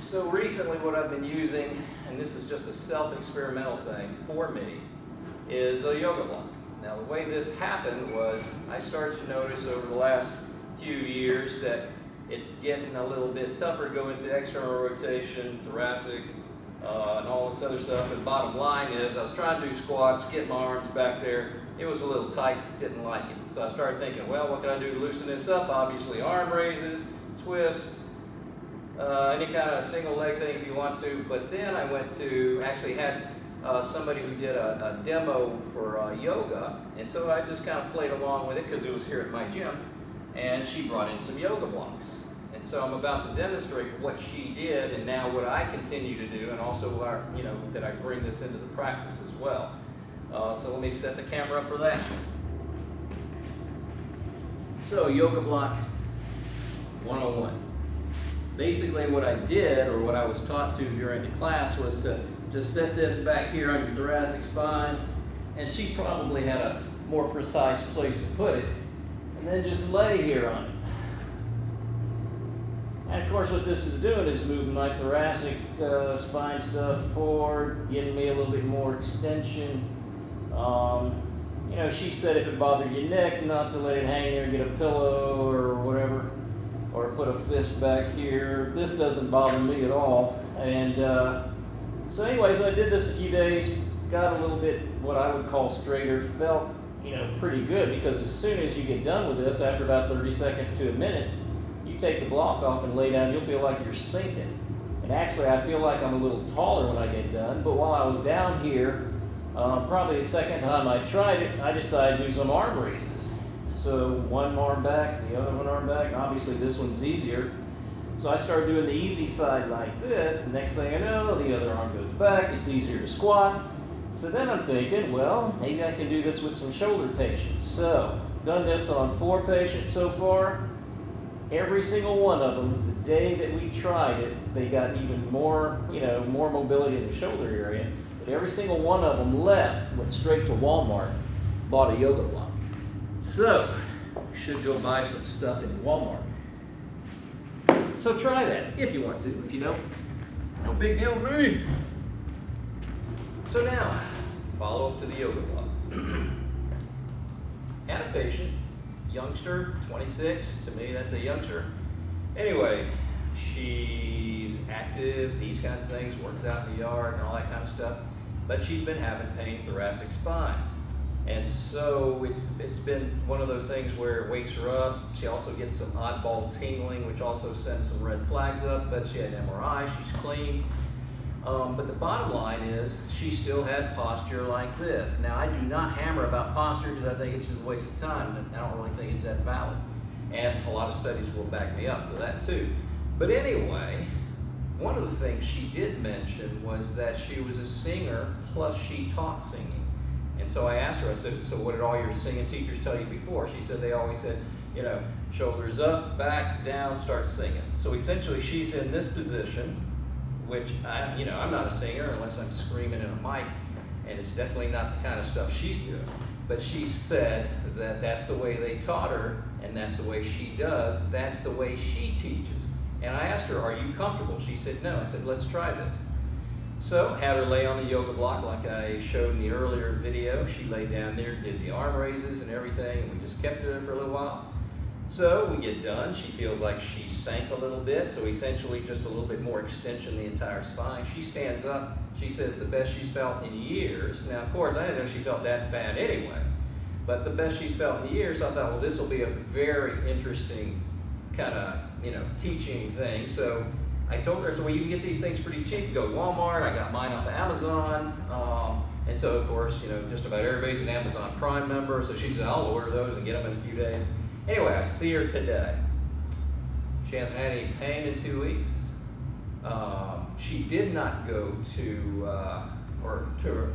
So recently what I've been using, and this is just a self-experimental thing for me, is a yoga block. Now the way this happened was I started to notice over the last few years that it's getting a little bit tougher to go into external rotation, thoracic, and all this other stuff. And bottom line is I was trying to do squats, get my arms back there. It was a little tight, didn't like it. So I started thinking, well, what can I do to loosen this up? Obviously arm raises, twists, any kind of single leg thing if you want to. But then I went to, actually had somebody who did a demo for yoga. And so I just kind of played along with it because it was here at my gym. And she brought in some yoga blocks. And so I'm about to demonstrate what she did and now what I continue to do, and also that I bring this into the practice as well. So let me set the camera up for that. So yoga block 101. Basically what I did, or what I was taught to during the class, was to just set this back here on your thoracic spine, and she probably had a more precise place to put it, and then just lay here on it. And of course what this is doing is moving my thoracic spine stuff forward, getting me a little bit more extension. She said if it bothered your neck, not to let it hang there and get a pillow or whatever, or put a fist back here. This doesn't bother me at all. And so anyways, I did this a few days, got a little bit what I would call straighter, felt pretty good, because as soon as you get done with this, after about 30 seconds to a minute, you take the block off and lay down, you'll feel like you're sinking. And actually I feel like I'm a little taller when I get done, but while I was down here, probably the second time I tried it, I decided to do some arm raises. So one arm back, the other one arm back. Obviously this one's easier. So I started doing the easy side like this, and next thing I know, the other arm goes back, it's easier to squat. So then I'm thinking, well, maybe I can do this with some shoulder patients. So, done this on 4 patients so far. Every single one of them, the day that we tried it, they got even more, more mobility in the shoulder area. But every single one of them left, went straight to Walmart, bought a yoga block. So, should go buy some stuff in Walmart. So try that if you want to. If you don't, no big deal to me. So now, follow up to the yoga block. Had a patient, youngster, 26, to me that's a youngster. Anyway, she's active, these kinds of things, works out in the yard and all that kind of stuff, but she's been having pain thoracic spine. And so it's been one of those things where it wakes her up. She also gets some oddball tingling, which also sends some red flags up, but she had an MRI, she's clean. But the bottom line is she still had posture like this. Now I do not hammer about posture because I think it's just a waste of time, and I don't really think it's that valid. And a lot of studies will back me up for that too. But anyway, one of the things she did mention was that she was a singer, plus she taught singing. And so I asked her, I said, so what did all your singing teachers tell you before? She said they always said, shoulders up, back, down, start singing. So essentially she's in this position, which I'm not a singer unless I'm screaming in a mic, and it's definitely not the kind of stuff she's doing. But she said that that's the way they taught her, and that's the way she does, that's the way she teaches. And I asked her, are you comfortable? She said, no. I said, let's try this. So, had her lay on the yoga block like I showed in the earlier video. She laid down there, did the arm raises and everything, and we just kept her there for a little while. So, we get done. She feels like she sank a little bit, so essentially just a little bit more extension in the entire spine. She stands up. She says the best she's felt in years. Now, of course, I didn't know she felt that bad anyway, but the best she's felt in years. So I thought, well, this will be a very interesting kind of, teaching thing. So I told her, I said, well, you can get these things pretty cheap. Go to Walmart. I got mine off of Amazon. And so, of course, just about everybody's an Amazon Prime member. So she said, I'll order those and get them in a few days. Anyway, I see her today. She hasn't had any pain in 2 weeks. She did not go to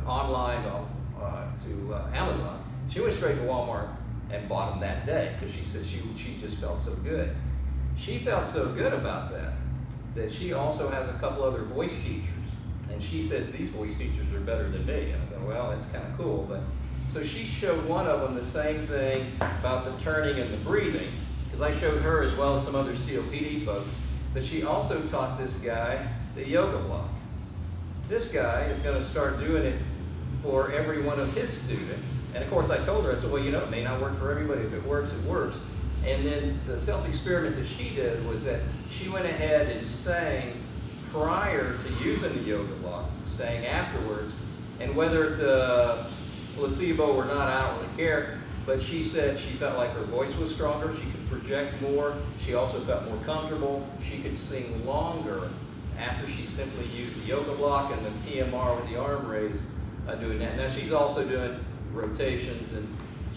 online to Amazon. She went straight to Walmart and bought them that day because she said she just felt so good. She felt so good about that she also has a couple other voice teachers, and she says these voice teachers are better than me. And I go, well, that's kind of cool. But so she showed one of them the same thing about the turning and the breathing, because I showed her as well as some other COPD folks. But she also taught this guy the yoga block. This guy is going to start doing it for every one of his students. And of course I told her, I said, well, you know, it may not work for everybody. If it works, it works. And then the self-experiment that she did was that she went ahead and sang prior to using the yoga block, sang afterwards. And whether it's a placebo or not, I don't really care. But she said she felt like her voice was stronger, she could project more, she also felt more comfortable, she could sing longer after she simply used the yoga block and the TMR with the arm raise doing that. Now she's also doing rotations, and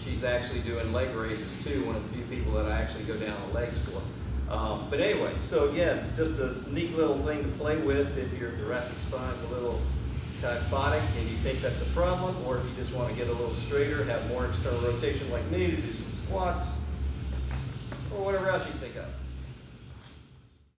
she's actually doing leg raises too, one of the few people that I actually go down the legs for. But anyway, so again, just a neat little thing to play with if your thoracic spine's a little kyphotic and you think that's a problem, or if you just want to get a little straighter, have more external rotation like me to do some squats, or whatever else you think of.